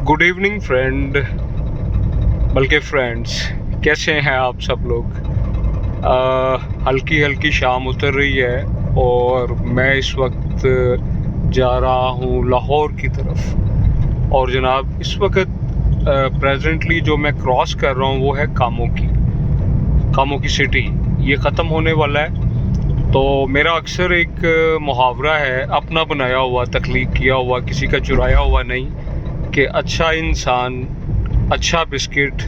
Good evening friend, बल्कि friends, कैसे हैं आप सब लोग। हल्की हल्की शाम उतर रही है और मैं इस वक्त जा रहा हूँ लाहौर की तरफ। और जनाब इस वक्त प्रेजेंटली जो मैं क्रॉस कर रहा हूँ वो है कामों की सिटी। ये ख़त्म होने वाला है। तो मेरा अक्सर एक मुहावरा है, अपना बनाया हुआ, तख्लीक किया हुआ, किसी का चुराया हुआ नहीं, कि अच्छा इंसान, अच्छा बिस्किट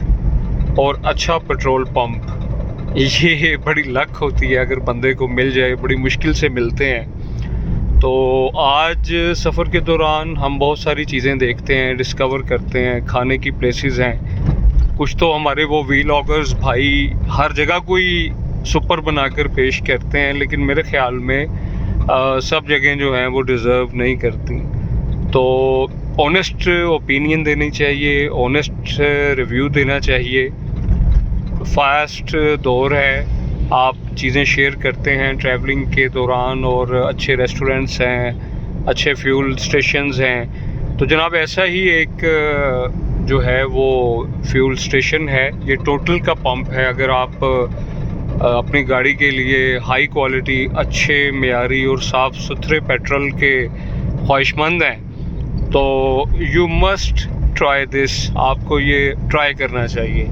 और अच्छा पेट्रोल पंप, ये बड़ी लक होती है अगर बंदे को मिल जाए। बड़ी मुश्किल से मिलते हैं। तो आज सफ़र के दौरान हम बहुत सारी चीज़ें देखते हैं, डिस्कवर करते हैं। खाने की प्लेसेस हैं कुछ, तो हमारे वो व्लॉगर्स भाई हर जगह कोई सुपर बनाकर पेश करते हैं, लेकिन मेरे ख़्याल में सब जगह जो हैं वो डिज़र्व नहीं करती। तो ऑनेस्ट ओपिनियन देनी चाहिए, ऑनेस्ट रिव्यू देना चाहिए। फास्ट दौर है, आप चीज़ें शेयर करते हैं ट्रैवलिंग के दौरान, और अच्छे रेस्टोरेंट्स हैं, अच्छे फ्यूल स्टेशंस हैं। तो जनाब ऐसा ही एक जो है वो फ्यूल स्टेशन है, ये टोटल का पंप है। अगर आप अपनी गाड़ी के लिए हाई क्वालिटी, अच्छे मेयारी और साफ़ सुथरे पेट्रोल के ख्वाहिशमंद हैं तो यू मस्ट ट्राई दिस। आपको ये ट्राई करना चाहिए।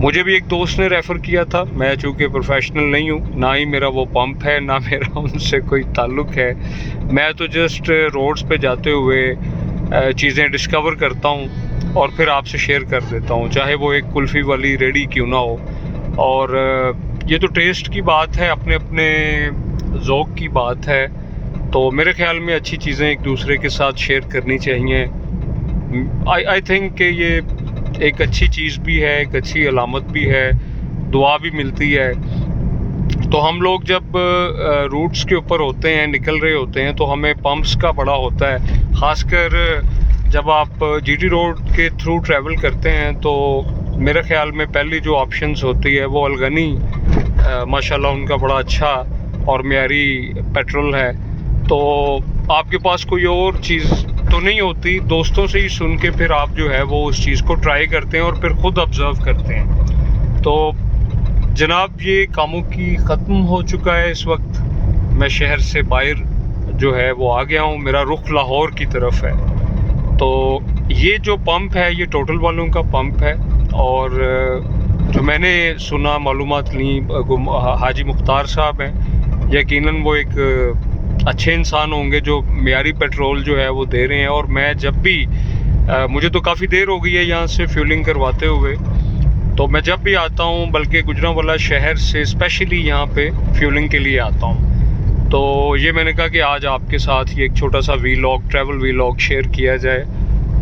मुझे भी एक दोस्त ने रेफ़र किया था। मैं चूँकि प्रोफेशनल नहीं हूँ, ना ही मेरा वो पंप है, ना मेरा उनसे कोई ताल्लुक़ है। मैं तो जस्ट रोड्स पे जाते हुए चीज़ें डिस्कवर करता हूँ और फिर आपसे शेयर कर देता हूँ, चाहे वो एक कुल्फ़ी वाली रेडी क्यों ना हो। और ये तो टेस्ट की बात है, अपने अपने ज़ौक़ की बात है। तो मेरे ख़्याल में अच्छी चीज़ें एक दूसरे के साथ शेयर करनी चाहिए। आई थिंक कि ये एक अच्छी चीज़ भी है, एक अच्छी अलामत भी है, दुआ भी मिलती है। तो हम लोग जब रूट्स के ऊपर होते हैं, निकल रहे होते हैं, तो हमें पंप्स का बड़ा होता है। ख़ासकर जब आप जीटी रोड के थ्रू ट्रैवल करते हैं तो मेरे ख़्याल में पहली जो ऑप्शंस होती है वो अलगनी, माशाल्लाह उनका बड़ा अच्छा और मेयारी पेट्रोल है। तो आपके पास कोई और चीज़ तो नहीं होती, दोस्तों से ही सुन के फिर आप जो है वो उस चीज़ को ट्राई करते हैं और फिर ख़ुद ऑब्ज़र्व करते हैं। तो जनाब ये कामों की ख़त्म हो चुका है इस वक्त। मैं शहर से बाहर जो है वो आ गया हूँ, मेरा रुख लाहौर की तरफ है। तो ये जो पंप है ये टोटल वालों का पंप है। और जो मैंने सुना, मालूमात ली, हाजी मुख्तार साहब हैं, यकीनन वो एक अच्छे इंसान होंगे जो मेयारी पेट्रोल जो है वो दे रहे हैं। और मैं जब भी मुझे तो काफ़ी देर हो गई है यहाँ से फ्यूलिंग करवाते हुए, तो मैं जब भी आता हूँ, बल्कि गुजरांवाला शहर से स्पेशली यहाँ पे फ्यूलिंग के लिए आता हूँ। तो ये मैंने कहा कि आज आपके साथ ये एक छोटा सा वीलॉग, ट्रैवल वीलॉग शेयर किया जाए।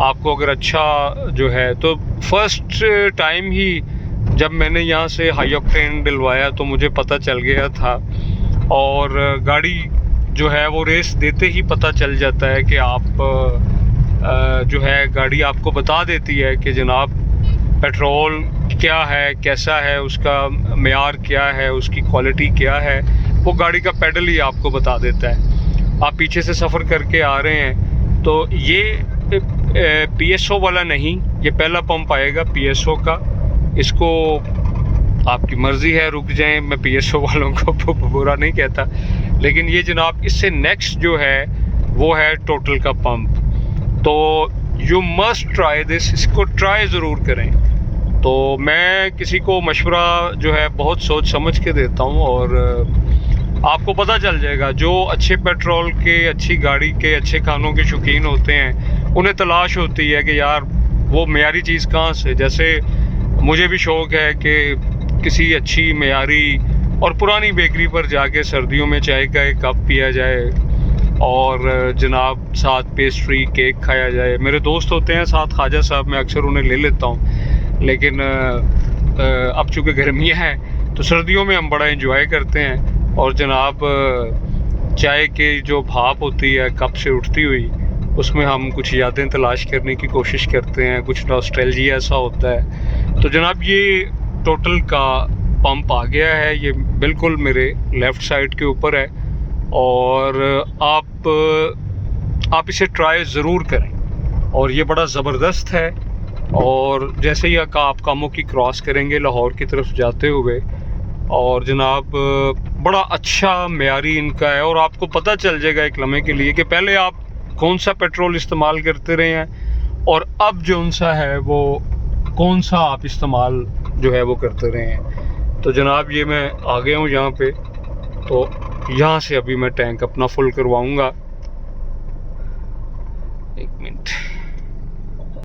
आपको अगर अच्छा जो है, तो फर्स्ट टाइम ही जब मैंने यहाँ से हाई ऑक्टेन डलवाया तो मुझे पता चल गया था। और गाड़ी जो है वो रेस देते ही पता चल जाता है कि आप जो है गाड़ी आपको बता देती है कि जनाब पेट्रोल क्या है, कैसा है, उसका मेयार क्या है, उसकी क्वालिटी क्या है। वो गाड़ी का पेडल ही आपको बता देता है। आप पीछे से सफ़र करके आ रहे हैं तो ये पीएसओ वाला नहीं, ये पहला पंप आएगा पीएसओ का। इसको आपकी मर्ज़ी है, रुक जाएं, मैं पीएसओ वालों को बुरा नहीं कहता, लेकिन ये जनाब इससे नेक्स्ट जो है वो है टोटल का पंप। तो यू मस्ट ट्राई दिस, इसको ट्राई ज़रूर करें। तो मैं किसी को मशवरा जो है बहुत सोच समझ के देता हूँ, और आपको पता चल जाएगा। जो अच्छे पेट्रोल के, अच्छी गाड़ी के, अच्छे खानों के शौकीन होते हैं, उन्हें तलाश होती है कि यार वो मेयारी चीज़ कहाँ से। जैसे मुझे भी शौक़ है कि किसी अच्छी मेयारी और पुरानी बेकरी पर जाके सर्दियों में चाय का एक कप पिया जाए और जनाब साथ पेस्ट्री, केक खाया जाए। मेरे दोस्त होते हैं साथ, ख्वाजा साहब, मैं अक्सर उन्हें ले लेता हूँ। लेकिन अब चूँकि गर्मियाँ हैं तो सर्दियों में हम बड़ा एंजॉय करते हैं। और जनाब चाय के जो भाप होती है कप से उठती हुई, उसमें हम कुछ यादें तलाश करने की कोशिश करते हैं, कुछ नॉस्टैल्जिया ऐसा होता है। तो जनाब ये टोटल का पंप आ गया है, ये बिल्कुल मेरे लेफ़्ट साइड के ऊपर है। और आप इसे ट्राई ज़रूर करें। और ये बड़ा ज़बरदस्त है। और जैसे ही आप कामोकी क्रॉस करेंगे लाहौर की तरफ जाते हुए, और जनाब बड़ा अच्छा मेयारी इनका है, और आपको पता चल जाएगा एक लम्हे के लिए कि पहले आप कौन सा पेट्रोल इस्तेमाल करते रहे हैं और अब जो सा है वो कौन सा आप इस्तेमाल जो है वो करते रहे हैं। तो जनाब ये मैं आ गया हूँ यहाँ पे, तो यहाँ से अभी मैं टैंक अपना फुल करवाऊँगा